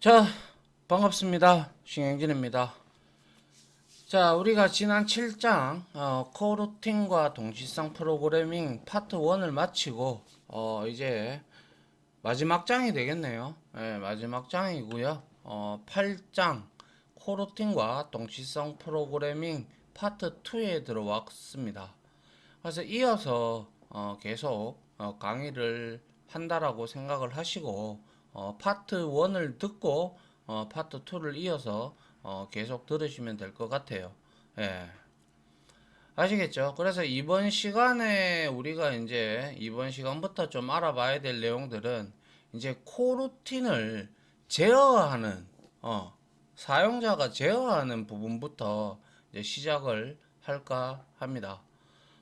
자, 반갑습니다. 신영진입니다. 자, 우리가 지난 7장 코루팅과 동시성 프로그래밍 파트 1을 마치고 이제 마지막 장이 되겠네요. 네, 마지막 장이고요. 8장 코루팅과 동시성 프로그래밍 파트 2에 들어왔습니다. 그래서 이어서 계속 강의를 한다라고 생각을 하시고 파트 1을 듣고 파트 2를 이어서 계속 들으시면 될 것 같아요. 예. 아시겠죠? 그래서 이번 시간에 우리가 이제 이번 시간부터 좀 알아봐야 될 내용들은 이제 코루틴을 제어하는 사용자가 제어하는 부분부터 이제 시작을 할까 합니다.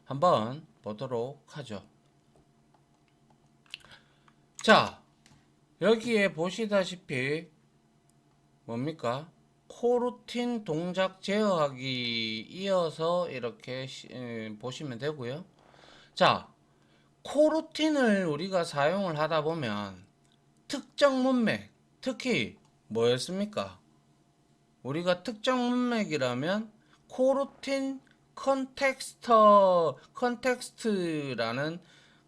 한번 보도록 하죠. 자, 여기에 보시다시피 뭡니까? 코루틴 동작 제어하기 이어서 이렇게 보시면 되고요. 자, 코루틴을 우리가 사용을 하다 보면 특정 문맥, 특히 뭐였습니까? 우리가 특정 문맥이라면 코루틴 컨텍스트라는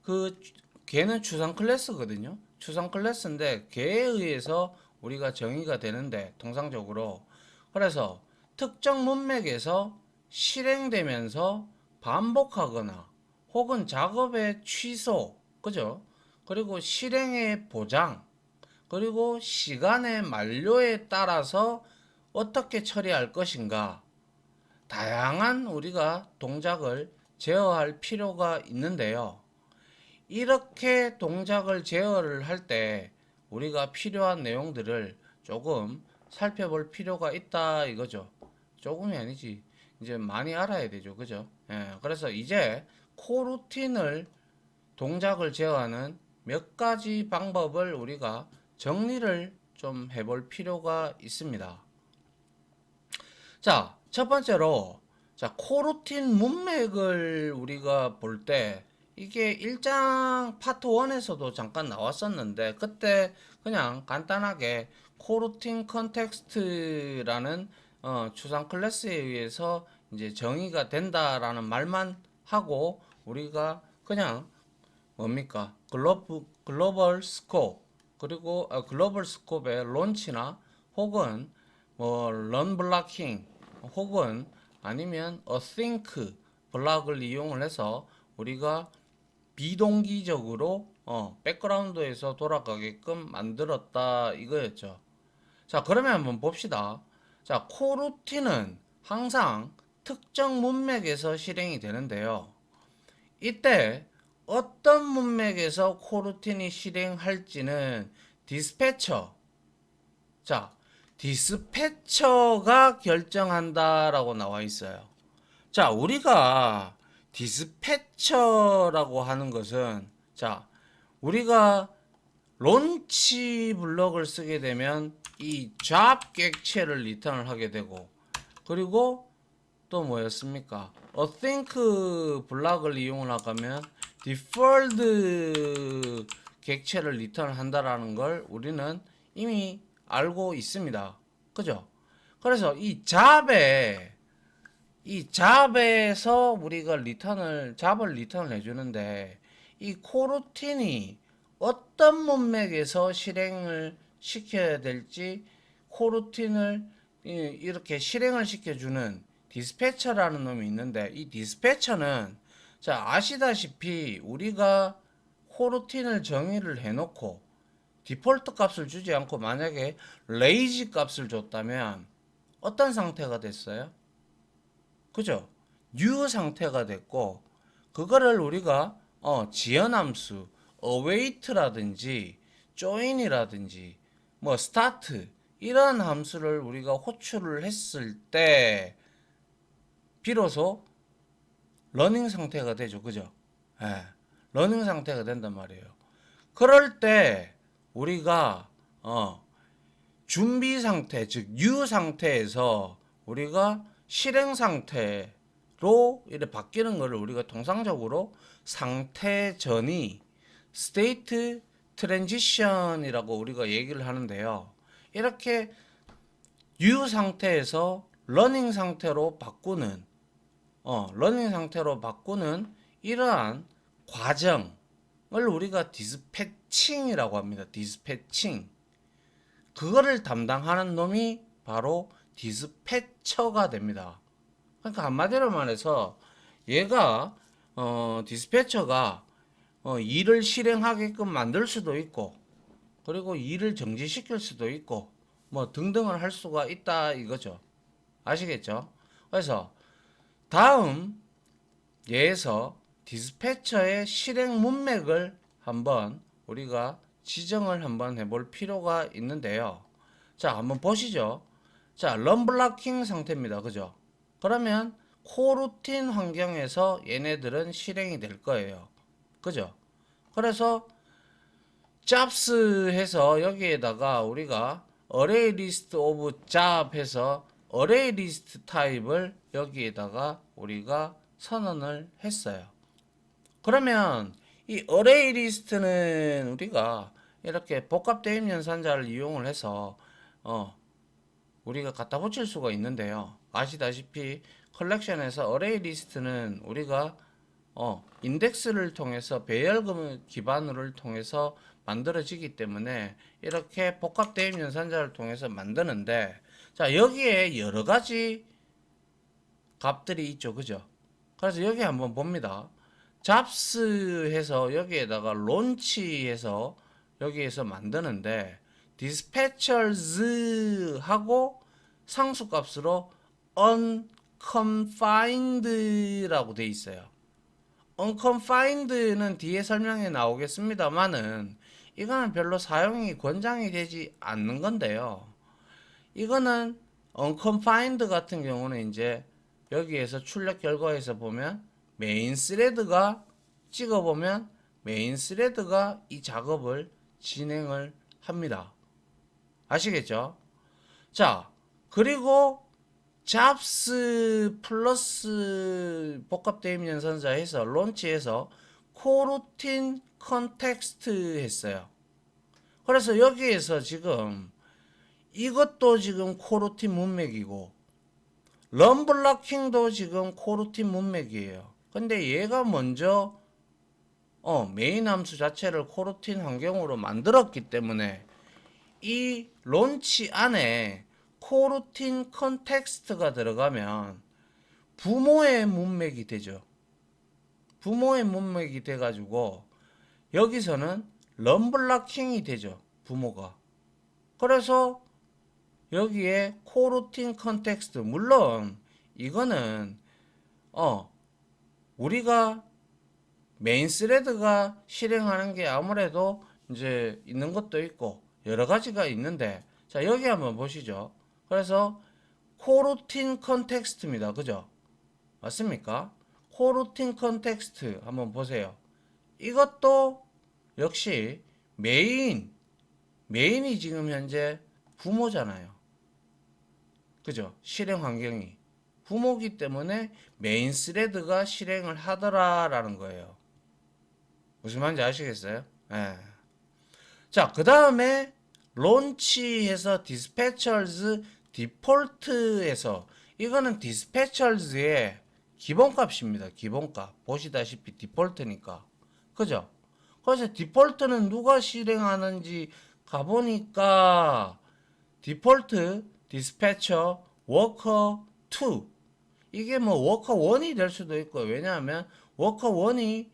그 걔는 추상 클래스거든요. 추상 클래스인데 걔에 의해서 우리가 정의가 되는데 통상적으로 그래서 특정 문맥에서 실행되면서 반복하거나 혹은 작업의 취소, 그죠? 그리고 실행의 보장, 그리고 시간의 만료에 따라서 어떻게 처리할 것인가 다양한 우리가 동작을 제어할 필요가 있는데요. 이렇게 동작을 제어를 할 때 우리가 필요한 내용들을 조금 살펴볼 필요가 있다 이거죠. 조금이 아니지. 이제 많이 알아야 되죠. 그죠? 예, 그래서 이제 코루틴을 동작을 제어하는 몇 가지 방법을 우리가 정리를 좀 해볼 필요가 있습니다. 자, 첫 번째로, 자, 코루틴 문맥을 우리가 볼 때, 이게 1장 파트 1에서도 잠깐 나왔었는데, 그때 그냥 간단하게 코루틴 컨텍스트라는 추상 클래스에 의해서 이제 정의가 된다라는 말만 하고, 우리가 그냥 뭡니까? 글로벌 스코프, 그리고 글로벌 스코프의 론치나 혹은 뭐 런 블락킹 혹은 아니면 어싱크 블락을 이용을 해서 우리가 비동기적으로 백그라운드에서 돌아가게끔 만들었다 이거였죠. 자, 그러면 한번 봅시다. 자, 코루틴은 항상 특정 문맥에서 실행이 되는데요. 이때 어떤 문맥에서 코루틴이 실행할지는 디스패처, 자, 디스패처가 결정한다라고 나와 있어요. 자, 우리가 디스패처라고 하는 것은, 자, 우리가 론치 블럭을 쓰게 되면 이 잡 객체를 리턴을 하게 되고, 그리고 또 뭐였습니까? 어싱크 블락을 이용을 하면 디폴드 객체를 리턴 한다라는 걸 우리는 이미 알고 있습니다. 그죠? 그래서 이 잡에서 우리가 잡을 리턴을 해주는데 이 코루틴이 어떤 문맥에서 실행을 시켜야 될지 코루틴을 이렇게 실행을 시켜주는 디스패처라는 놈이 있는데 이 디스패처는 자 아시다시피 우리가 코루틴을 정의를 해놓고 디폴트 값을 주지 않고 만약에 레이지 값을 줬다면 어떤 상태가 됐어요? 그죠? new 상태가 됐고 그거를 우리가 지연함수 await라든지 join이라든지 뭐 start 이런 함수를 우리가 호출을 했을 때 비로소 러닝 상태가 되죠. 그죠? 예. 러닝 상태가 된단 말이에요. 그럴 때 우리가 준비 상태, 즉 U 상태에서 우리가 실행 상태로 이렇게 바뀌는 것을 우리가 통상적으로 상태 전이 스테이트 트랜지션이라고 우리가 얘기를 하는데요. 이렇게 뉴 상태에서 러닝 상태로 바꾸는 러닝 상태로 바꾸는 이러한 과정을 우리가 디스패칭이라고 합니다. 디스패칭. 그거를 담당하는 놈이 바로 디스패처가 됩니다. 그러니까 한마디로 말해서 얘가 디스패처가 일을 실행하게끔 만들 수도 있고 그리고 일을 정지시킬 수도 있고 뭐 등등을 할 수가 있다 이거죠. 아시겠죠? 그래서 다음 예에서 디스패처의 실행 문맥을 한번 우리가 지정을 한번 해볼 필요가 있는데요. 자, 한번 보시죠. 자, 런블라킹 상태입니다. 그죠? 그러면 코루틴 환경에서 얘네들은 실행이 될 거예요. 그죠? 그래서 jobs 해서 여기에다가 우리가 array list of job 해서 array list 타입을 여기에다가 우리가 선언을 했어요. 그러면 이 array list는 우리가 이렇게 복합 대입 연산자를 이용을 해서 우리가 갖다 붙일 수가 있는데요. 아시다시피 컬렉션에서 array list는 우리가 인덱스를 통해서 배열 기반을 통해서 만들어지기 때문에 이렇게 복합 대입 연산자를 통해서 만드는데 자 여기에 여러 가지 값들이 있죠. 그죠? 그래서 여기 한번 봅니다. 잡스 해서 여기에다가 론치 해서 여기에서 만드는데 dispatchers 하고 상수값으로 unconfined라고 돼 있어요. unconfined는 뒤에 설명에 나오겠습니다만은 이거는 별로 사용이 권장이 되지 않는 건데요. 이거는 unconfined 같은 경우는 이제 여기에서 출력 결과에서 보면 메인 스레드가 찍어보면 메인 스레드가 이 작업을 진행을 합니다. 아시겠죠? 자, 그리고 잡스 플러스 복합 대입 연산자 해서 론치해서 코루틴 컨텍스트 했어요. 그래서 여기에서 지금 이것도 지금 코루틴 문맥이고 런블라킹도 지금 코루틴 문맥이에요. 근데 얘가 먼저 메인 함수 자체를 코루틴 환경으로 만들었기 때문에 이 론치 안에 코루틴 컨텍스트가 들어가면 부모의 문맥이 되죠. 부모의 문맥이 돼가지고 여기서는 런블라킹이 되죠. 부모가. 그래서 여기에 코루틴 컨텍스트 물론 이거는 우리가 메인 스레드가 실행하는 게 아무래도 이제 있는 것도 있고 여러 가지가 있는데 자 여기 한번 보시죠. 그래서 코루틴 컨텍스트입니다. 그죠? 맞습니까? 코루틴 컨텍스트 한번 보세요. 이것도 역시 메인이 지금 현재 부모잖아요. 그죠? 실행 환경이 부모기 때문에 메인 스레드가 실행을 하더라라는 거예요. 무슨 말인지 아시겠어요? 예. 자, 그 다음에 론치해서 dispatchers default에서 이거는 dispatchers의 기본값입니다. 기본값. 보시다시피 디폴트니까. 그죠? 그래서 디폴트는 누가 실행하는지 가보니까 디폴트 디스패처 워커 2 이게 뭐 워커 1이 될 수도 있고 왜냐하면 워커 1이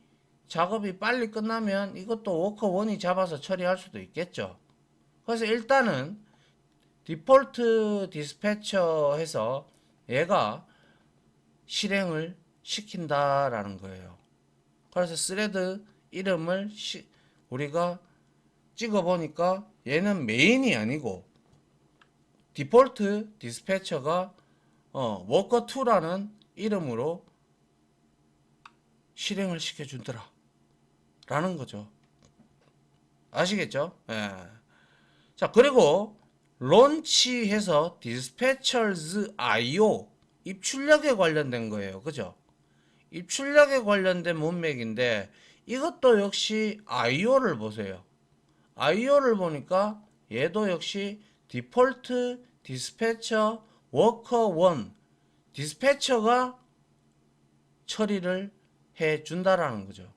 작업이 빨리 끝나면 이것도 워커 1이 잡아서 처리할 수도 있겠죠. 그래서 일단은 디폴트 디스패처 해서 얘가 실행을 시킨다라는 거예요. 그래서 스레드 이름을 우리가 찍어 보니까 얘는 메인이 아니고 디폴트 디스패처가 워커2라는 이름으로 실행을 시켜준더라 라는 거죠. 아시겠죠? 예. 자 그리고 론치해서 dispatchers IO 입출력에 관련된 거예요. 그죠? 입출력에 관련된 문맥인데 이것도 역시 IO를 보세요. IO를 보니까 얘도 역시 디폴트 디스패처 워커 1 디스패처가 처리를 해 준다라는 거죠.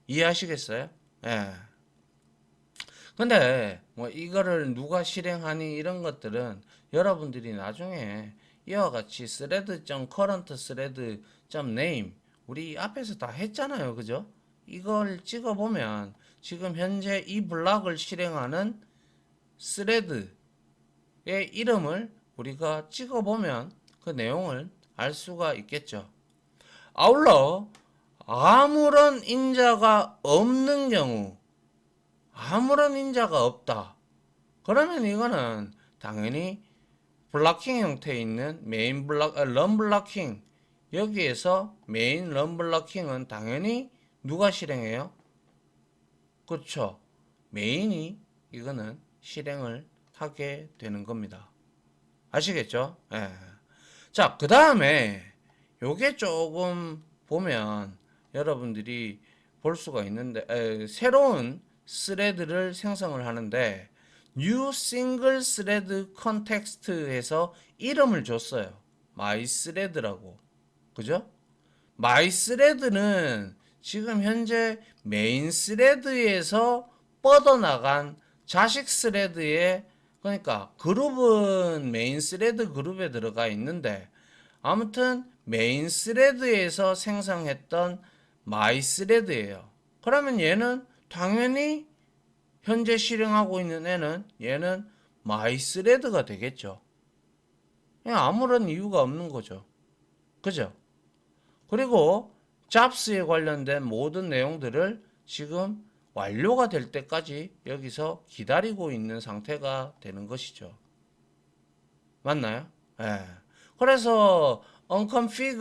이해하시겠어요? 예. 근데 뭐 이거를 누가 실행하니 이런 것들은 여러분들이 나중에 이와 같이 thread.current_thread.name 우리 앞에서 다 했잖아요. 그죠? 이걸 찍어보면 지금 현재 이 블락을 실행하는 thread의 이름을 우리가 찍어보면 그 내용을 알 수가 있겠죠. 아울러 아무런 인자가 없는 경우 아무런 인자가 없다. 그러면 이거는 당연히 블락킹 형태에 있는 메인 블락, 런 블락킹 여기에서 메인 런 블락킹은 당연히 누가 실행해요? 그렇죠. 메인이 이거는 실행을 하게 되는 겁니다. 아시겠죠? 예. 자, 그 다음에 요게 조금 보면 여러분들이 볼 수가 있는데 새로운 스레드를 생성을 하는데 new single thread context에서 이름을 줬어요. my thread라고. 그죠? my thread는 지금 현재 메인 스레드에서 뻗어나간 자식 스레드에 그러니까 그룹은 메인 스레드 그룹에 들어가 있는데 아무튼 메인 스레드에서 생성했던 마이 스레드예요. 그러면 얘는 당연히 현재 실행하고 있는 애는 얘는 마이 스레드가 되겠죠. 아무런 이유가 없는 거죠. 그죠? 그리고 잡스에 관련된 모든 내용들을 지금 완료가 될 때까지 여기서 기다리고 있는 상태가 되는 것이죠. 맞나요? 예. 그래서 unconfig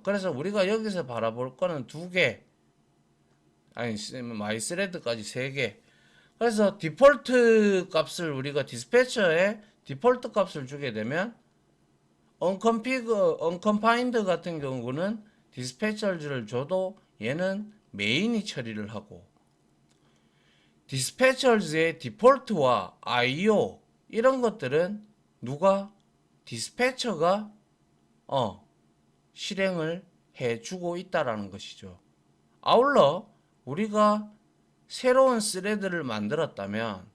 그래서 우리가 여기서 바라볼 거는 두 개. 아니 마이스레드까지 세 개. 그래서 디폴트 값을 우리가 디스패처에 디폴트 값을 주게 되면 unconfined 같은 경우는 디스패처를 줘도 얘는 메인이 처리를 하고 디스패처의 디폴트와 IO 이런 것들은 누가 디스패처가 실행을 해주고 있다라는 것이죠. 아울러 우리가 새로운 스레드를 만들었다면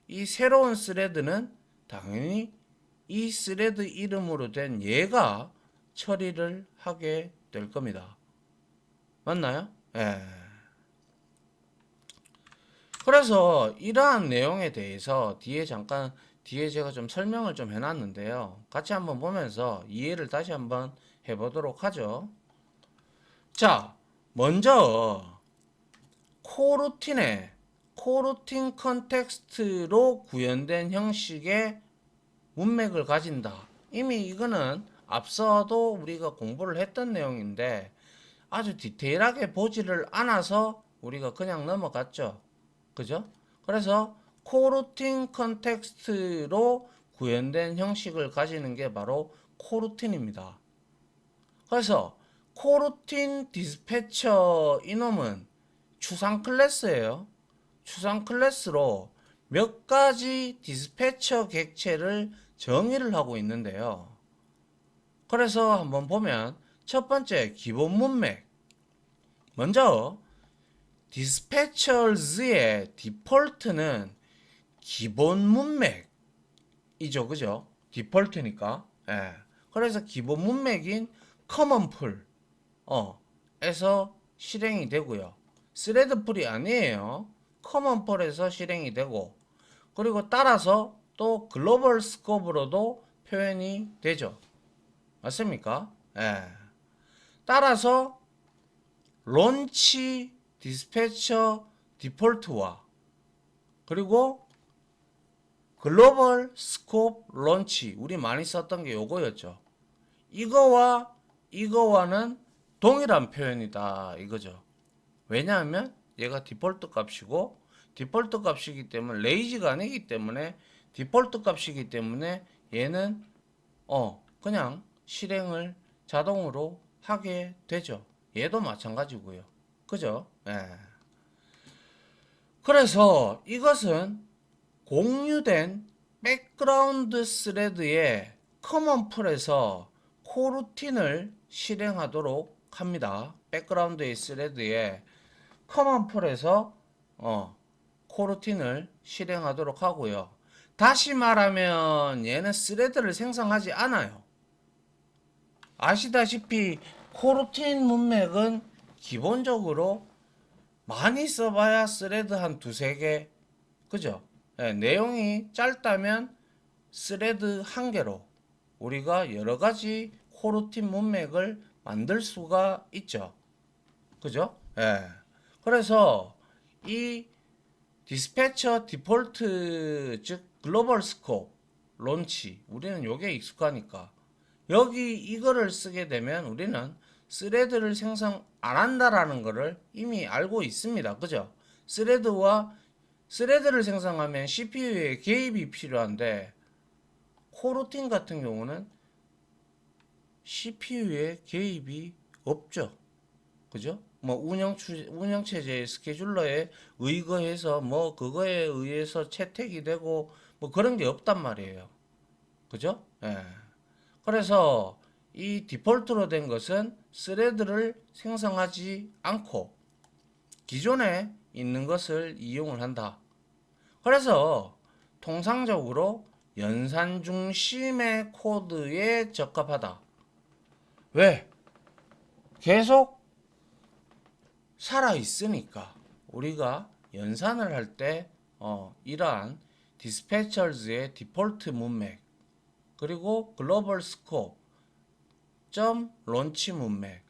이 새로운 스레드는 당연히 이 스레드 이름으로 된 얘가 처리를 하게 될 겁니다. 맞나요? 예. 그래서 이러한 내용에 대해서 뒤에 제가 좀 설명을 좀 해놨는데요. 같이 한번 보면서 이해를 다시 한번 해보도록 하죠. 자, 먼저 코루틴 컨텍스트로 구현된 형식의 문맥을 가진다. 이미 이거는 앞서도 우리가 공부를 했던 내용인데 아주 디테일하게 보지를 않아서 우리가 그냥 넘어갔죠. 그죠? 그래서 코루틴 컨텍스트로 구현된 형식을 가지는 게 바로 코루틴입니다. 그래서 코루틴 디스패처 이놈은 추상 클래스예요. 추상 클래스로 몇 가지 디스패처 객체를 정의를 하고 있는데요. 그래서 한번 보면 첫 번째 기본 문맥. 먼저 디스패처즈의 디폴트는 기본 문맥이죠. 그죠? 디폴트니까. 예. 그래서 기본 문맥인 커먼풀 에서 실행이 되고요. 스레드풀이 아니에요. 커먼풀에서 실행이 되고 그리고 따라서 또 글로벌 스코프로도 표현이 되죠. 맞습니까? 예. 따라서 론치 디스패처 디폴트와 그리고 글로벌 스코프 론치 우리 많이 썼던 게 요거였죠. 이거와는 동일한 표현이다 이거죠. 왜냐하면 얘가 디폴트 값이고 디폴트 값이기 때문에 레이지가 아니기 때문에 디폴트 값이기 때문에 얘는 그냥 실행을 자동으로 하게 되죠. 얘도 마찬가지고요. 그죠? 예. 그래서 이것은 공유된 백그라운드 스레드의 커먼 풀에서 코루틴을 실행하도록 합니다. 백그라운드의 스레드에 커먼 풀에서 코루틴을 실행하도록 하고요. 다시 말하면 얘는 스레드를 생성하지 않아요. 아시다시피 코루틴 문맥은 기본적으로 많이 써봐야 스레드 한 두세 개, 그죠? 네, 내용이 짧다면 스레드 한 개로 우리가 여러 가지 코루틴 문맥을 만들 수가 있죠. 그죠? 예. 그래서 이 디스패처 디폴트, 즉 글로벌 스코프 론치, 우리는 요게 익숙하니까 여기 이거를 쓰게 되면 우리는 스레드를 생성 안 한다라는 거를 이미 알고 있습니다. 그죠? 스레드를 생성하면 CPU에 개입이 필요한데 코루틴 같은 경우는 CPU에 개입이 없죠. 그죠? 뭐 운영체제의 스케줄러에 의거해서 뭐 그거에 의해서 채택이 되고 뭐 그런 게 없단 말이에요. 그죠? 예. 그래서 이 디폴트로 된 것은 스레드를 생성하지 않고 기존에 있는 것을 이용을 한다. 그래서 통상적으로 연산 중심의 코드에 적합하다. 왜? 계속 살아 있으니까 우리가 연산을 할 때 이러한 디스패처즈의 디폴트 문맥 그리고 글로벌 스코프 점 론치 문맥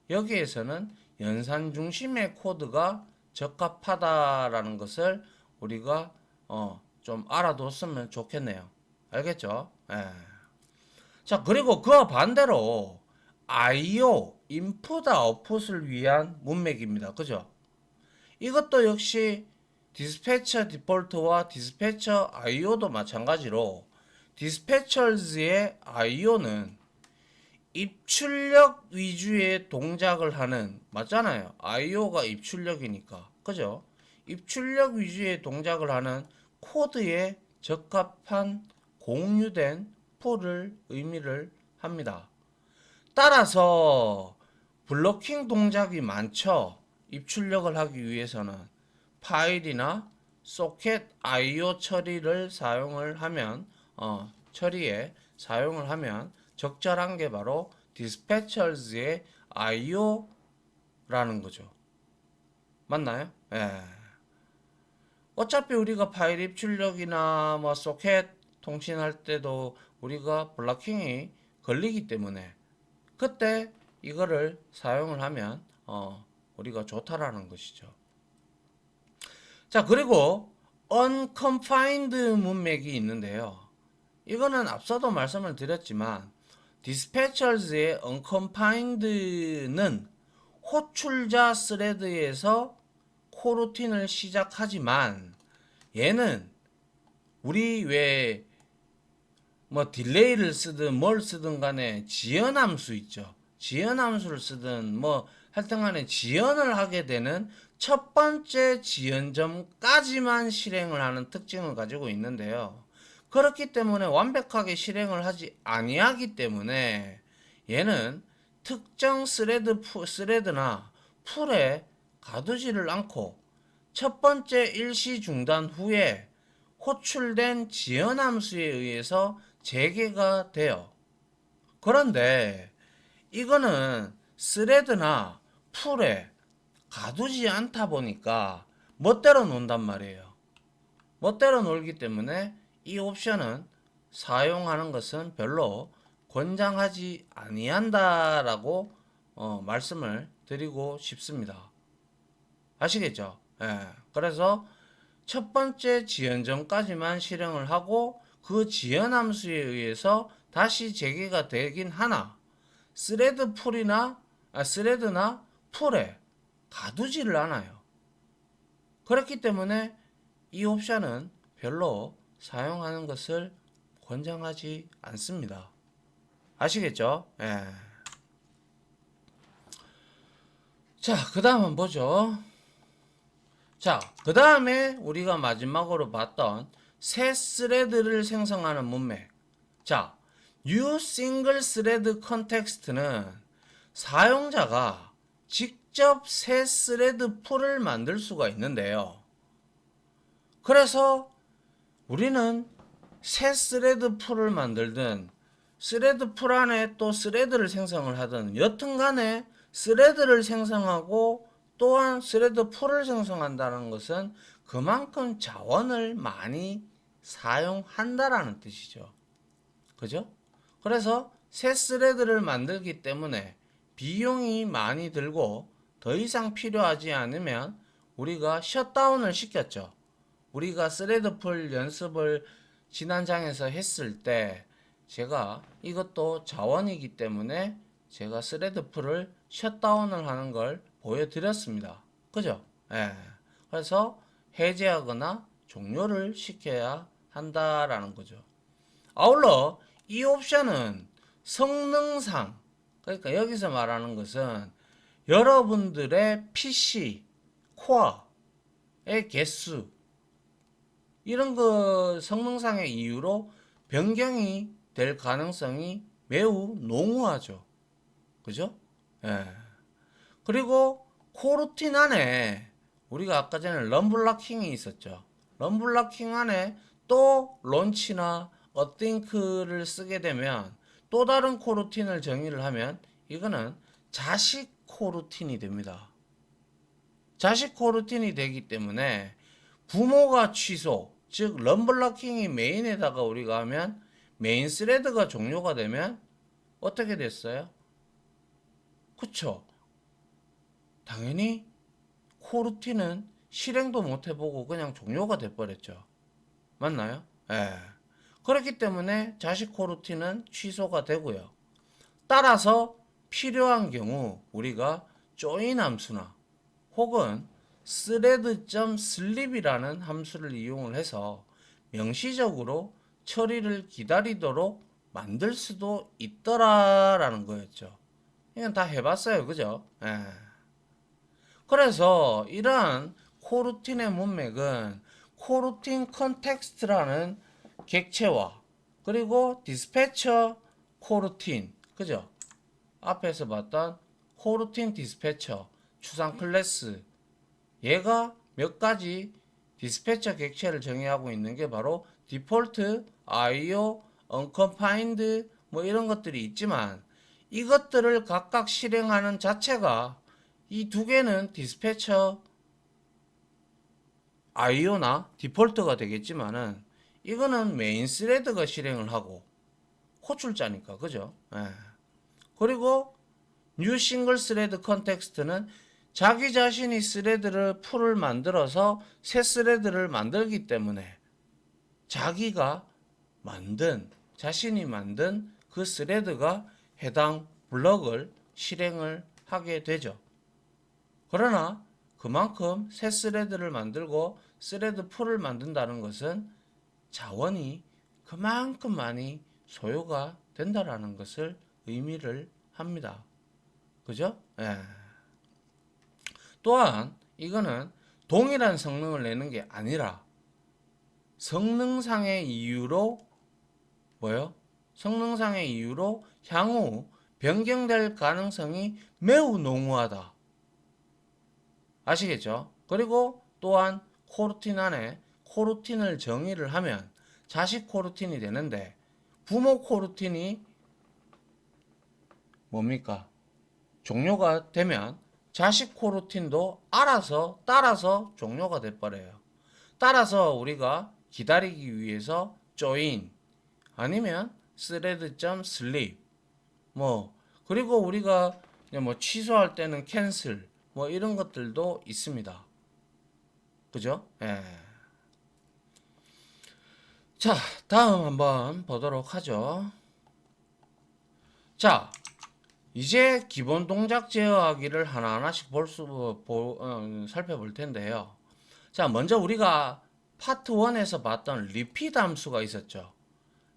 여기에서는 연산 중심의 코드가 적합하다라는 것을 우리가 좀 알아뒀으면 좋겠네요. 알겠죠? 예. 자, 그리고 그와 반대로 I/O 인풋 아웃풋을 위한 문맥입니다. 그죠? 이것도 역시 디스패처 디폴트와 디스패처 I/O도 마찬가지로 디스패처즈의 I/O는 입출력 위주의 동작을 하는, 맞잖아요. I/O가 입출력이니까. 그죠? 입출력 위주의 동작을 하는 코드에 적합한 공유된 풀을 의미를 합니다. 따라서 블로킹 동작이 많죠. 입출력을 하기 위해서는 파일이나 소켓 I/O 처리를 사용을 하면 처리에 사용을 하면 적절한 게 바로 디스패처즈의 I/O라는 거죠. 맞나요? 예. 어차피 우리가 파일 입출력이나 뭐 소켓 통신할 때도 우리가 블로킹이 걸리기 때문에 그때 이거를 사용을 하면 우리가 좋다라는 것이죠. 자, 그리고 unconfined 문맥이 있는데요. 이거는 앞서도 말씀을 드렸지만 디스패처즈의 unconfined는 호출자 스레드에서 코루틴을 시작하지만 얘는 우리 왜 뭐 딜레이를 쓰든 뭘 쓰든 간에 지연함수 있죠. 지연함수를 쓰든 뭐 하여튼 간에 지연을 하게 되는 첫 번째 지연점까지만 실행을 하는 특징을 가지고 있는데요. 그렇기 때문에 완벽하게 실행을 하지 아니하기 때문에 얘는 특정 스레드나 풀에 가두지를 않고 첫 번째 일시 중단 후에 호출된 지연함수에 의해서 재개가 돼요. 그런데 이거는 스레드나 풀에 가두지 않다 보니까 멋대로 논단 말이에요. 멋대로 놀기 때문에 이 옵션은 사용하는 것은 별로 권장하지 아니한다라고 말씀을 드리고 싶습니다. 아시겠죠? 예. 그래서 첫 번째 지연점까지만 실행을 하고 그 지연함수에 의해서 다시 재개가 되긴 하나 스레드나 풀에 가두지를 않아요. 그렇기 때문에 이 옵션은 별로 사용하는 것을 권장하지 않습니다. 아시겠죠? 예. 자, 그 다음 한번 보죠. 자, 그 다음에 우리가 마지막으로 봤던 새 스레드를 생성하는 문맥. 자, new single thread context는 사용자가 직접 새 스레드 풀을 만들 수가 있는데요. 그래서 우리는 새 스레드 풀을 만들든 스레드 풀 안에 또 스레드를 생성을 하든 여튼간에 스레드를 생성하고 또한 스레드 풀을 생성한다는 것은 그만큼 자원을 많이 사용한다라는 뜻이죠. 그죠? 그래서 새 스레드를 만들기 때문에 비용이 많이 들고 더 이상 필요하지 않으면 우리가 셧다운을 시켰죠. 우리가 스레드 풀 연습을 지난 장에서 했을 때 제가 이것도 자원이기 때문에 제가 스레드 풀을 셧다운을 하는 걸 보여드렸습니다. 그죠? 예. 그래서 해제하거나 종료를 시켜야 한다라는 거죠. 아울러 이 옵션은 성능상, 그러니까 여기서 말하는 것은 여러분들의 PC 코어의 개수, 이런 그 성능상의 이유로 변경이 될 가능성이 매우 농후하죠. 그죠? 예. 그리고 코루틴 안에 우리가 아까 전에 럼블락킹이 있었죠. 럼블락킹 안에 또 론치나 어띵크를 쓰게 되면 또 다른 코루틴을 정의를 하면 이거는 자식 코루틴이 됩니다. 자식 코루틴이 되기 때문에 부모가 취소, 즉 럼블락킹이 메인에다가 우리가 하면 메인 스레드가 종료가 되면 어떻게 됐어요? 그쵸? 당연히 코루틴은 실행도 못 해보고 그냥 종료가 돼버렸죠. 맞나요? 예. 그렇기 때문에 자식 코루틴은 취소가 되고요. 따라서 필요한 경우 우리가 join 함수나 혹은 thread.sleep이라는 함수를 이용을 해서 명시적으로 처리를 기다리도록 만들 수도 있더라라는 거였죠. 이건 다 해봤어요. 그죠? 예. 그래서 이러한 코루틴의 문맥은 코루틴 컨텍스트라는 객체와 그리고 디스패처 코루틴, 그죠? 앞에서 봤던 코루틴 디스패처 추상 클래스, 얘가 몇 가지 디스패처 객체를 정의하고 있는 게 바로 디폴트, IO, unconfined 뭐 이런 것들이 있지만 이것들을 각각 실행하는 자체가 이 두 개는 디스패처 IO나 디폴트가 되겠지만은 이거는 메인 스레드가 실행을 하고 호출자니까 그죠? 예. 그리고 뉴 싱글 스레드 컨텍스트는 자기 자신이 스레드를 풀을 만들어서 새 스레드를 만들기 때문에 자기가 만든 자신이 만든 그 스레드가 해당 블럭을 실행을 하게 되죠. 그러나 그만큼 새 스레드를 만들고 스레드 풀을 만든다는 것은 자원이 그만큼 많이 소요가 된다라는 것을 의미를 합니다. 그죠? 예. 또한 이거는 동일한 성능을 내는 게 아니라 성능상의 이유로 뭐요? 성능상의 이유로 향후 변경될 가능성이 매우 농후하다. 아시겠죠? 그리고 또한 코루틴 안에 코루틴을 정의를 하면 자식 코루틴이 되는데 부모 코루틴이 뭡니까? 종료가 되면 자식 코루틴도 알아서 따라서 종료가 돼버려요. 따라서 우리가 기다리기 위해서 join 아니면 thread.sleep 뭐 그리고 우리가 뭐 취소할 때는 cancel 뭐 이런 것들도 있습니다. 그죠? 예. 자, 다음 한번 보도록 하죠. 자, 이제 기본 동작 제어하기를 하나하나씩 살펴볼 텐데요. 자, 먼저 우리가 파트 1에서 봤던 repeat 함수가 있었죠.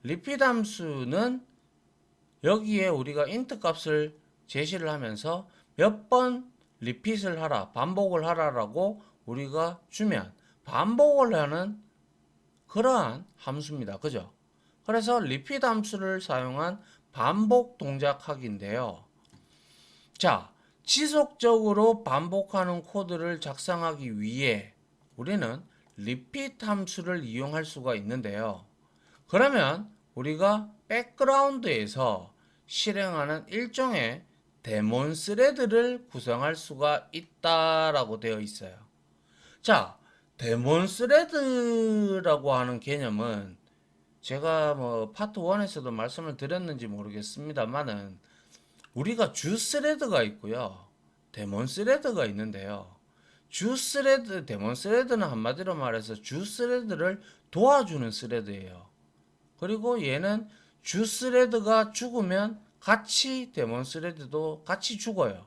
repeat 함수는 여기에 우리가 int 값을 제시를 하면서 몇 번 repeat을 하라, 반복을 하라라고 우리가 주면 반복을 하는 그러한 함수입니다. 그죠? 그래서 repeat 함수를 사용한 반복 동작하기인데요. 자, 지속적으로 반복하는 코드를 작성하기 위해 우리는 repeat 함수를 이용할 수가 있는데요. 그러면 우리가 백그라운드에서 실행하는 일종의 데몬 스레드를 구성할 수가 있다라고 되어 있어요. 자, 데몬 스레드라고 하는 개념은 제가 뭐 파트 1에서도 말씀을 드렸는지 모르겠습니다만은 우리가 주 스레드가 있고요. 데몬 스레드가 있는데요. 주 스레드, 데몬 스레드는 한마디로 말해서 주 스레드를 도와주는 스레드예요. 그리고 얘는 주 스레드가 죽으면 같이 데몬 스레드도 같이 죽어요.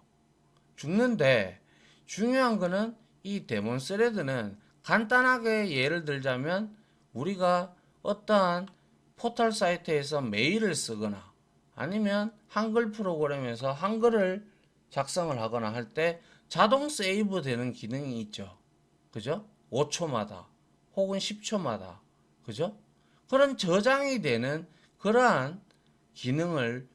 죽는데 중요한 거는 이 데몬 스레드는 간단하게 예를 들자면 우리가 어떠한 포털 사이트에서 메일을 쓰거나 아니면 한글 프로그램에서 한글을 작성을 하거나 할 때 자동 세이브 되는 기능이 있죠. 그죠? 5초마다 혹은 10초마다. 그죠? 그런 저장이 되는 그러한 기능을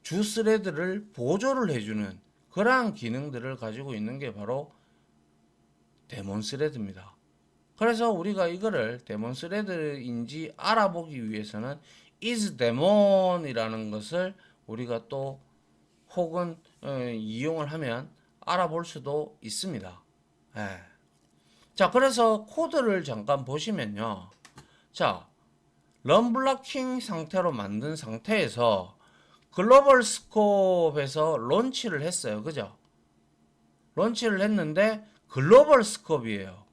주 스레드를 보조를 해주는 그러한 기능들을 가지고 있는 게 바로 데몬 스레드입니다. 그래서 우리가 이거를 데몬 스레드인지 알아보기 위해서는 isDemon이라는 것을 우리가 또 혹은 이용을 하면 알아볼 수도 있습니다. 예. 자, 그래서 코드를 잠깐 보시면요. 자, 런블럭킹 상태로 만든 상태에서 글로벌 스콥에서 론치를 했어요. 그죠? 론치를 했는데 글로벌 스콥이에요.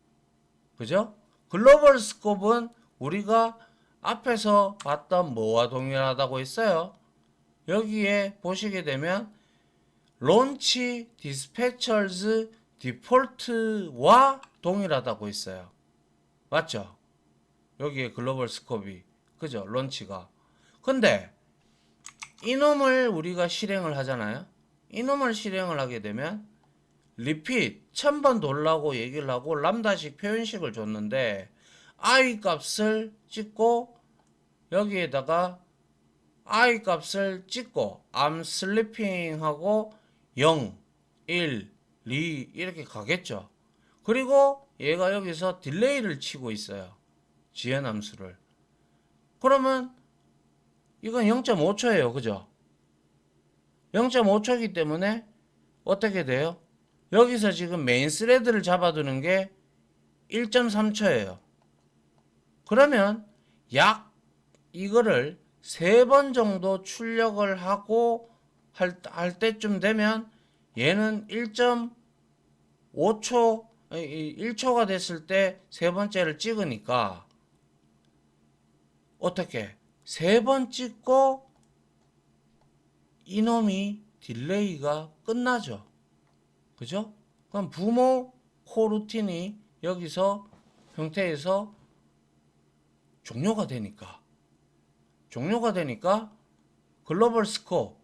그죠? 글로벌 스콥은 우리가 앞에서 봤던 뭐와 동일하다고 했어요? 여기에 보시게 되면 론치 디스패처즈 디폴트와 동일하다고 했어요. 맞죠? 여기에 글로벌 스콥이 그죠? 론치가. 근데 이놈을 우리가 실행을 하잖아요. 이놈을 실행을 하게 되면 repeat 1000번 돌라고 얘기를 하고 람다식 표현식을 줬는데 i 값을 찍고 여기에다가 i 값을 찍고 I'm sleeping 하고 0, 1, 2 이렇게 가겠죠. 그리고 얘가 여기서 딜레이를 치고 있어요. 지연 함수를. 그러면 이건 0.5초예요. 그죠? 0.5초이기 때문에 어떻게 돼요? 여기서 지금 메인 스레드를 잡아두는 게 1.3초예요. 그러면 약 이거를 3번 정도 출력을 하고 할 때쯤 되면 얘는 1.5초, 1초가 됐을 때 세 번째를 찍으니까 어떻게? 3번 찍고 이놈이 딜레이가 끝나죠. 그죠? 그럼 부모 코루틴이 여기서 형태에서 종료가 되니까 글로벌 스코어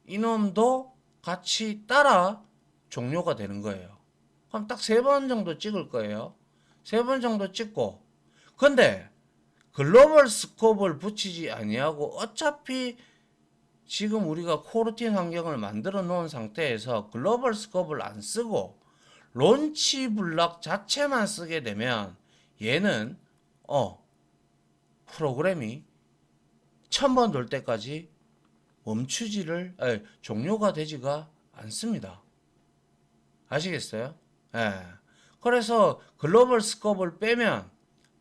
이놈도 같이 따라 종료가 되는 거예요. 그럼 딱 3번 정도 찍을 거예요. 3번 정도 찍고 근데 글로벌 스코어를 붙이지 아니하고 어차피 지금 우리가 코루틴 환경을 만들어 놓은 상태에서 글로벌 스코어를 안 쓰고 론치 블럭 자체만 쓰게 되면 얘는 프로그램이 1000번 돌 때까지 종료가 되지가 않습니다. 아시겠어요? 예. 그래서 글로벌 스코어를 빼면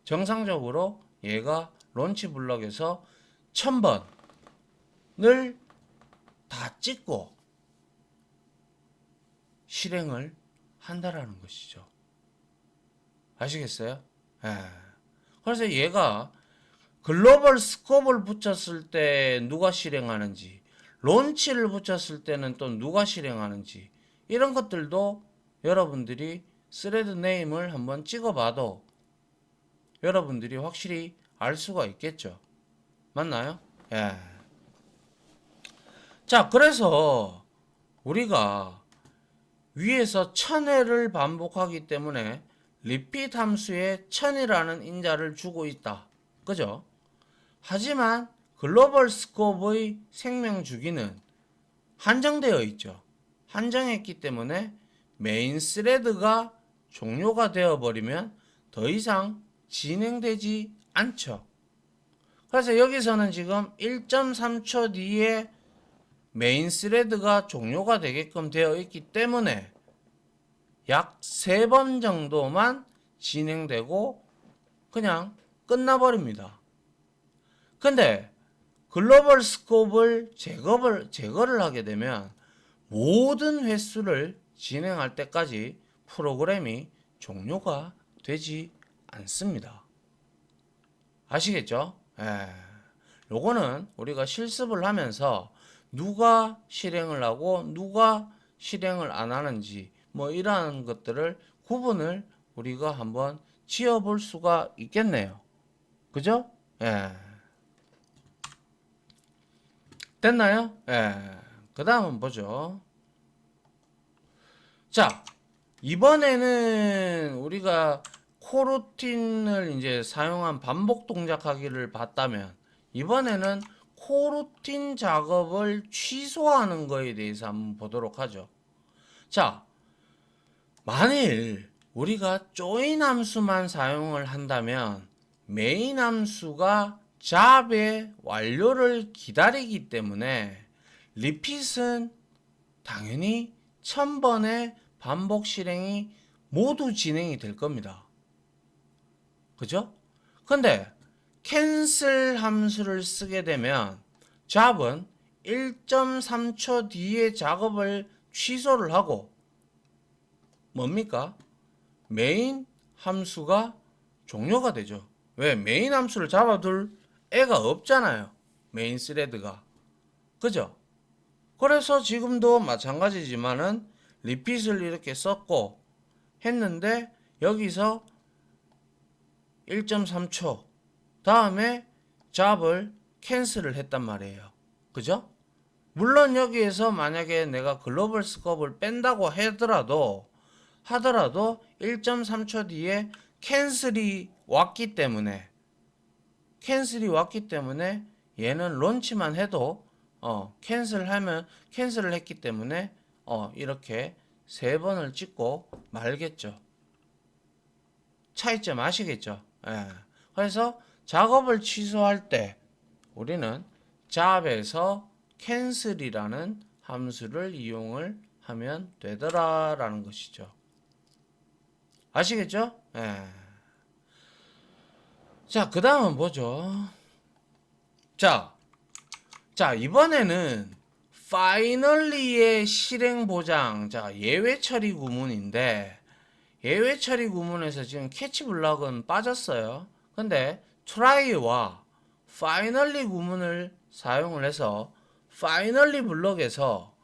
정상적으로 얘가 론치 블럭에서 1000번을 다 찍고 실행을 한다라는 것이죠. 아시겠어요? 예. 그래서 얘가 글로벌 스코어를 붙였을 때 누가 실행하는지, 론치를 붙였을 때는 또 누가 실행하는지 이런 것들도 여러분들이 스레드 네임을 한번 찍어봐도 여러분들이 확실히 알 수가 있겠죠. 맞나요? 예. 자, 그래서 우리가 위에서 1000회를 반복하기 때문에 repeat 함수에 1000이라는 인자를 주고 있다. 그죠? 하지만 글로벌 스코프의 생명 주기는 한정되어 있죠. 한정했기 때문에 메인 스레드가 종료가 되어버리면 더 이상 진행되지 않죠. 그래서 여기서는 지금 1.3초 뒤에 메인 스레드가 종료가 되게끔 되어 있기 때문에 약 3번 정도만 진행되고 그냥 끝나버립니다. 근데 글로벌 스코프를 제거를 하게 되면 모든 횟수를 진행할 때까지 프로그램이 종료가 되지 않습니다. 아시겠죠? 요거는 우리가 실습을 하면서 누가 실행을 하고 누가 실행을 안 하는지 뭐 이러한 것들을 구분을 우리가 한번 지어 볼 수가 있겠네요. 그죠? 됐나요? 그 다음은 보죠. 자, 이번에는 우리가 코루틴을 이제 사용한 반복 동작하기를 봤다면 이번에는 코루틴 작업을 취소하는 거에 대해서 한번 보도록 하죠. 자, 만일 우리가 조인 함수만 사용을 한다면 메인 함수가 잡의 완료를 기다리기 때문에 리핏은 당연히 1000번의 반복 실행이 모두 진행이 될 겁니다. 그죠? 근데 캔슬 함수를 쓰게 되면 잡은 1.3초 뒤에 작업을 취소를 하고 뭡니까? 메인 함수가 종료가 되죠. 왜? 메인 함수를 잡아둘 애가 없잖아요. 메인 스레드가. 그죠? 그래서 지금도 마찬가지지만은 리핏을 이렇게 썼고 했는데 여기서 1.3초 다음에 잡을 캔슬을 했단 말이에요. 그죠? 물론 여기에서 만약에 내가 글로벌 스코프를 뺀다고 하더라도 1.3초 뒤에 캔슬이 왔기 때문에 얘는 론치만 해도 캔슬을 했기 때문에 이렇게 3번을 찍고 말겠죠. 차이점 아시겠죠? 그래서 작업을 취소할 때 우리는 잡에서 캔슬이라는 함수를 이용을 하면 되더라라는 것이죠. 아시겠죠? 자, 그 다음은 뭐죠? 자, 이번에는 finally의 실행 보장. 자, 예외 처리 구문인데 예외 처리 구문에서 지금 캐치 블럭은 빠졌어요. 근데 try와 finally 구문을 사용을 해서 finally 블럭에서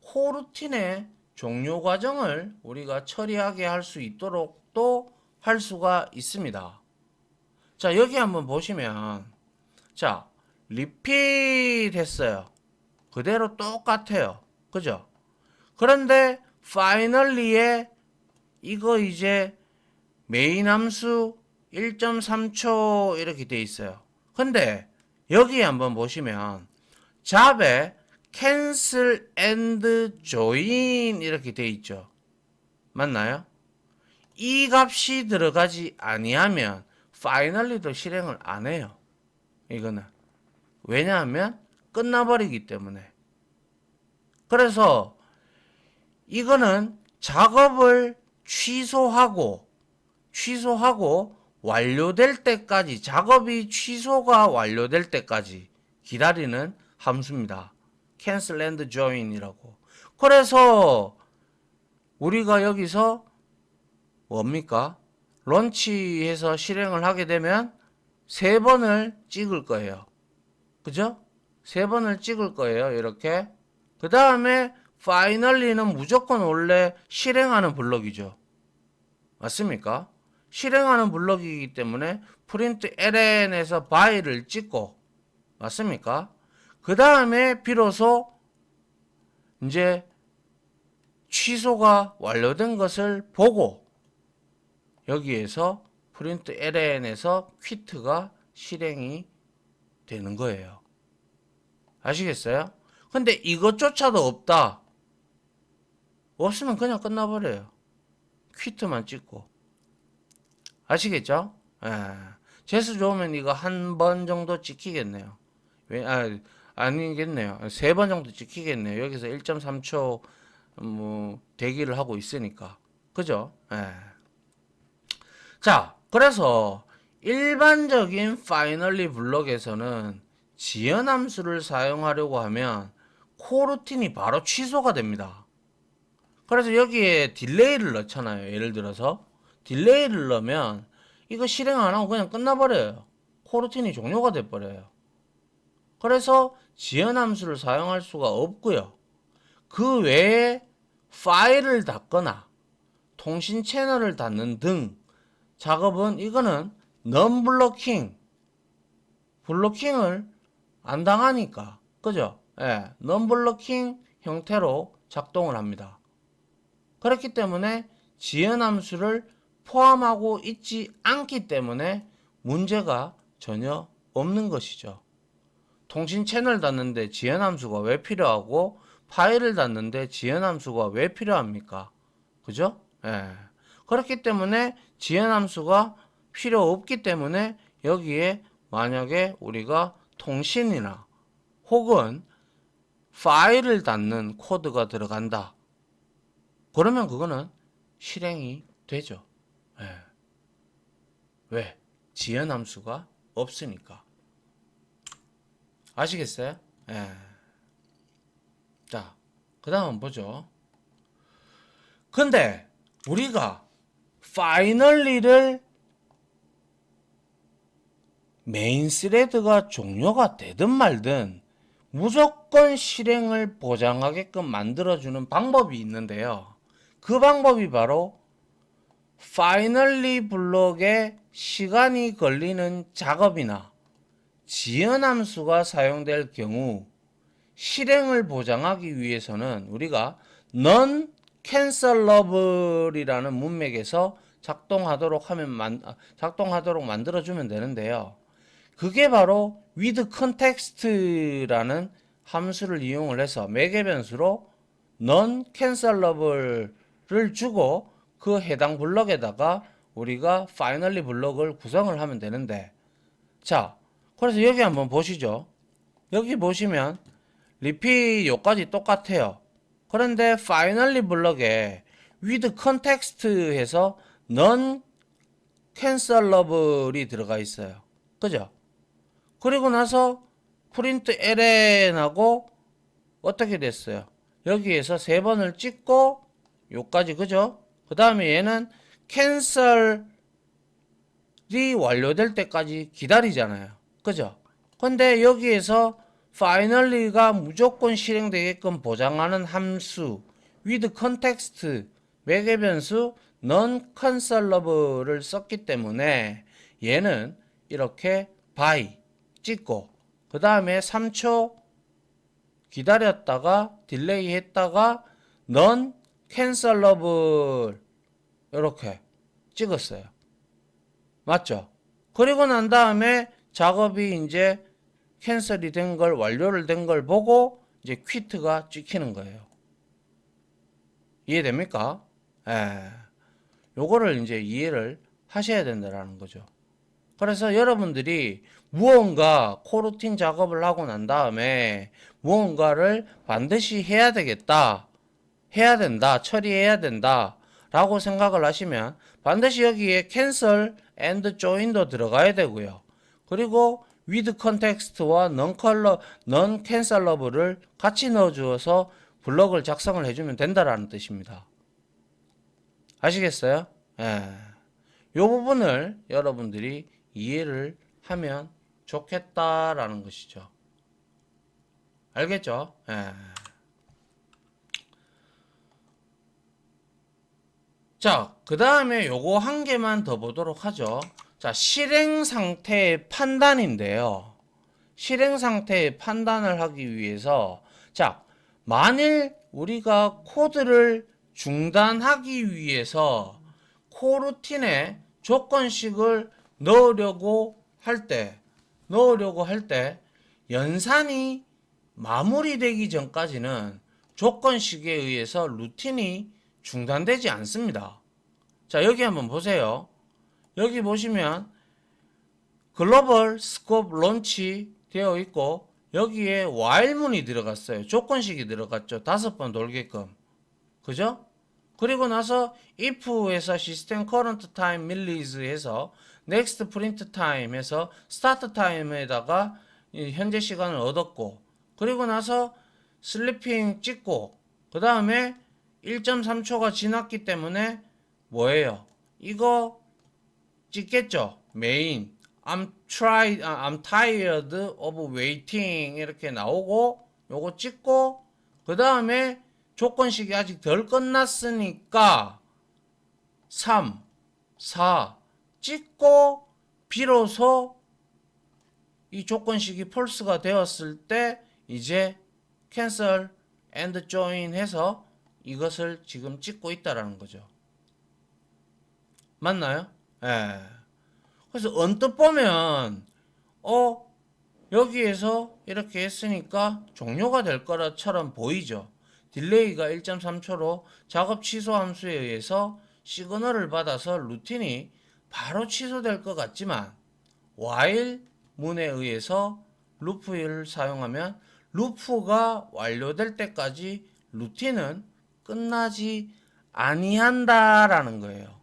코루틴의 종료 과정을 우리가 처리하게 할 수 있도록 또 할 수가 있습니다. 자, 여기 한번 보시면 자, repeat 했어요. 그대로 똑같아요. 그죠? 그런데 finally에 이거 이제 메인 함수 1.3초 이렇게 돼 있어요. 근데 여기 한번 보시면 잡에 cancel and join 이렇게 돼 있죠. 맞나요? 이 값이 들어가지 아니하면 finally도 실행을 안 해요. 이거는 왜냐하면 끝나버리기 때문에. 그래서 이거는 작업을 취소하고 완료될 때까지 작업이 취소가 완료될 때까지 기다리는 함수입니다. cancel and join이라고. 그래서 우리가 여기서 뭡니까? 런치해서 실행을 하게 되면 3번을 찍을 거예요. 그죠? 3번을 찍을 거예요. 이렇게. 그 다음에 finally는 무조건 원래 실행하는 블럭이죠. 맞습니까? 실행하는 블럭이기 때문에 print ln에서 by를 찍고 맞습니까? 그 다음에 비로소 이제 취소가 완료된 것을 보고 여기에서 프린트 ln에서 퀴트가 실행이 되는 거예요. 아시겠어요? 근데 이것조차도 없다. 없으면 그냥 끝나버려요. 퀴트만 찍고. 아시겠죠? 예. 재수 좋으면 이거 한 번 정도 찍히겠네요. 아니겠네요. 3번 정도 찍히겠네요. 여기서 1.3초 뭐 대기를 하고 있으니까. 그죠? 예. 자, 그래서 일반적인 finally 블럭에서는 지연함수를 사용하려고 하면 코루틴이 바로 취소가 됩니다. 그래서 여기에 딜레이를 넣잖아요. 예를 들어서 딜레이를 넣으면 이거 실행 안 하고 그냥 끝나버려요. 코루틴이 종료가 돼버려요. 그래서 지연함수를 사용할 수가 없고요. 그 외에 파일을 닫거나 통신 채널을 닫는 등 작업은 이거는 non-blocking 블로킹을 안 당하니까 그죠? 예, non-blocking 형태로 작동을 합니다. 그렇기 때문에 지연함수를 포함하고 있지 않기 때문에 문제가 전혀 없는 것이죠. 통신 채널 닫는데 지연함수가 왜 필요하고 파일을 닫는데 지연함수가 왜 필요합니까? 그죠? 예. 그렇기 때문에 지연함수가 필요 없기 때문에 여기에 만약에 우리가 통신이나 혹은 파일을 닫는 코드가 들어간다. 그러면 그거는 실행이 되죠. 예. 왜? 지연함수가 없으니까. 아시겠어요? 예. 자, 그 다음 보죠. 근데 우리가 파이널리를 메인 스레드가 종료가 되든 말든 무조건 실행을 보장하게끔 만들어주는 방법이 있는데요. 그 방법이 바로 파이널리 블록에 시간이 걸리는 작업이나 지연함수가 사용될 경우 실행을 보장하기 위해서는 우리가 non cancelable이라는 문맥에서 작동하도록 만들어주면 되는데요. 그게 바로 with context라는 함수를 이용을 해서 매개 변수로 non cancelable를 주고 그 해당 블럭에다가 우리가 finally 블럭을 구성을 하면 되는데, 자, 그래서 여기 한번 보시죠. 여기 보시면 리핏 요까지 똑같아요. 그런데 finally 블럭에 with context 해서 non cancelable이 들어가 있어요. 그죠? 그리고 나서 print ln하고 어떻게 됐어요? 여기에서 3번을 찍고 요까지 그죠? 그 다음에 얘는 cancel이 완료될 때까지 기다리잖아요. 그죠? 근데 여기에서 finally가 무조건 실행되게끔 보장하는 함수 with context 매개 변수 non cancelable을 썼기 때문에 얘는 이렇게 by 찍고 그 다음에 3초 기다렸다가 딜레이 했다가 non cancelable 이렇게 찍었어요. 맞죠? 그리고 난 다음에 작업이 이제 캔슬이 된 걸 완료를 된 걸 보고 이제 퀴트가 찍히는 거예요. 이해됩니까? 예. 요거를 이제 이해를 하셔야 된다라는 거죠. 그래서 여러분들이 무언가 코루틴 작업을 하고 난 다음에 무언가를 반드시 해야 되겠다, 해야 된다, 처리해야 된다 라고 생각을 하시면 반드시 여기에 cancel and join도 들어가야 되고요. 그리고 with context와 non cancelable을 같이 넣어주어서 블럭을 작성을 해주면 된다라는 뜻입니다. 아시겠어요? 예. 이 부분을 여러분들이 이해를 하면 좋겠다라는 것이죠. 알겠죠? 예. 자, 그 다음에 요거 한 개만 더 보도록 하죠. 자, 실행 상태의 판단인데요. 실행 상태의 판단을 하기 위해서, 자, 만일 우리가 코드를 중단하기 위해서 코르틴에 조건식을 넣으려고 할 때 연산이 마무리되기 전까지는 조건식에 의해서 루틴이 중단되지 않습니다. 자, 여기 한번 보세요. 여기 보시면 글로벌 스코프 론치 되어 있고 여기에 while문이 들어갔어요. 조건식이 들어갔죠. 5번 돌게끔. 그죠? 그리고 나서 if에서 시스템 current time millis 해서 next print time 해서 start time에다가 현재 시간을 얻었고 그리고 나서 슬리핑 찍고 그 다음에 1.3초가 지났기 때문에 뭐예요? 이거 찍겠죠? 메인 I'm tired of waiting 이렇게 나오고 요거 찍고 그 다음에 조건식이 아직 덜 끝났으니까 3, 4 찍고 비로소 이 조건식이 폴스가 되었을 때 이제 cancel and join 해서 이것을 지금 찍고 있다라는 거죠. 맞나요? 예. 그래서 언뜻 보면 여기에서 이렇게 했으니까 종료가 될 거라처럼 보이죠. 딜레이가 1.3초로 작업 취소 함수에 의해서 시그널을 받아서 루틴이 바로 취소될 것 같지만 while 문에 의해서 루프를 사용하면 루프가 완료될 때까지 루틴은 끝나지 아니한다라는 거예요.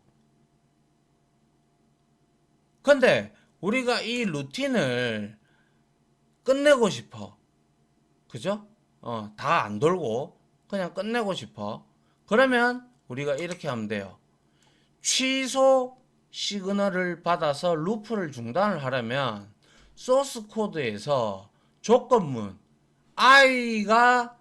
근데 우리가 이 루틴을 끝내고 싶어. 그죠? 다 안 돌고 그냥 끝내고 싶어. 그러면 우리가 이렇게 하면 돼요. 취소 시그널을 받아서 루프를 중단을 하려면 소스 코드에서 조건문 i가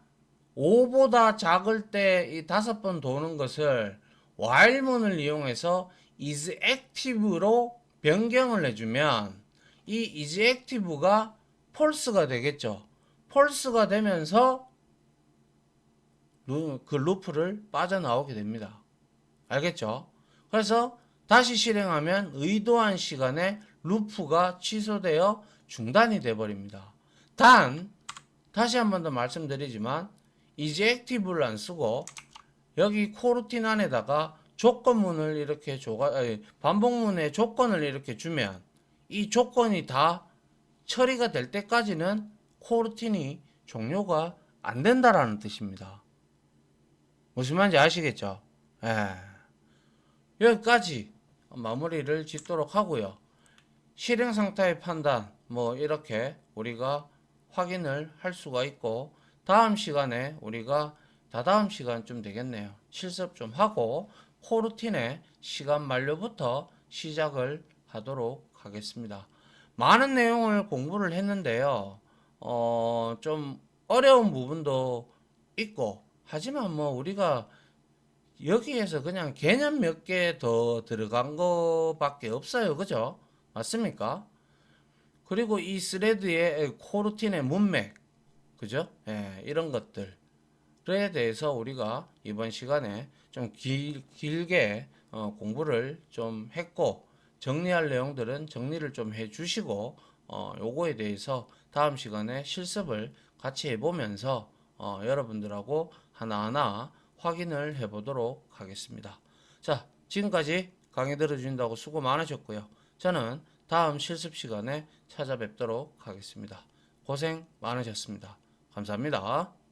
5보다 작을 때 이 5번 도는 것을 while문을 이용해서 is active로 변경을 해주면 이 is active가 false가 되겠죠. false가 되면서 그 루프를 빠져나오게 됩니다. 알겠죠? 그래서 다시 실행하면 의도한 시간에 루프가 취소되어 중단이 되어버립니다. 단 다시 한 번 더 말씀드리지만 is active를 안 쓰고 여기 코루틴 안에다가 조건문을 이렇게 반복문의 조건을 이렇게 주면 이 조건이 다 처리가 될 때까지는 코루틴이 종료가 안 된다라는 뜻입니다. 무슨 말인지 아시겠죠? 여기까지 마무리를 짓도록 하고요. 실행 상태의 판단 뭐 이렇게 우리가 확인을 할 수가 있고 다음 시간에 우리가 다다음 시간쯤 되겠네요. 실습 좀 하고 코루틴의 시간 만료부터 시작을 하도록 하겠습니다. 많은 내용을 공부를 했는데요. 좀 어려운 부분도 있고 하지만 뭐 우리가 여기에서 그냥 개념 몇 개 더 들어간 거밖에 없어요. 그죠? 맞습니까? 그리고 이 스레드의 코루틴의 문맥 그죠? 이런 것들에 대해서 우리가 이번 시간에 좀 길게 공부를 좀 했고 정리할 내용들은 정리를 좀 해주시고 요거에 대해서 다음 시간에 실습을 같이 해보면서 여러분들하고 하나하나 확인을 해보도록 하겠습니다. 자, 지금까지 강의 들어주신다고 수고 많으셨고요. 저는 다음 실습 시간에 찾아뵙도록 하겠습니다. 고생 많으셨습니다. 감사합니다.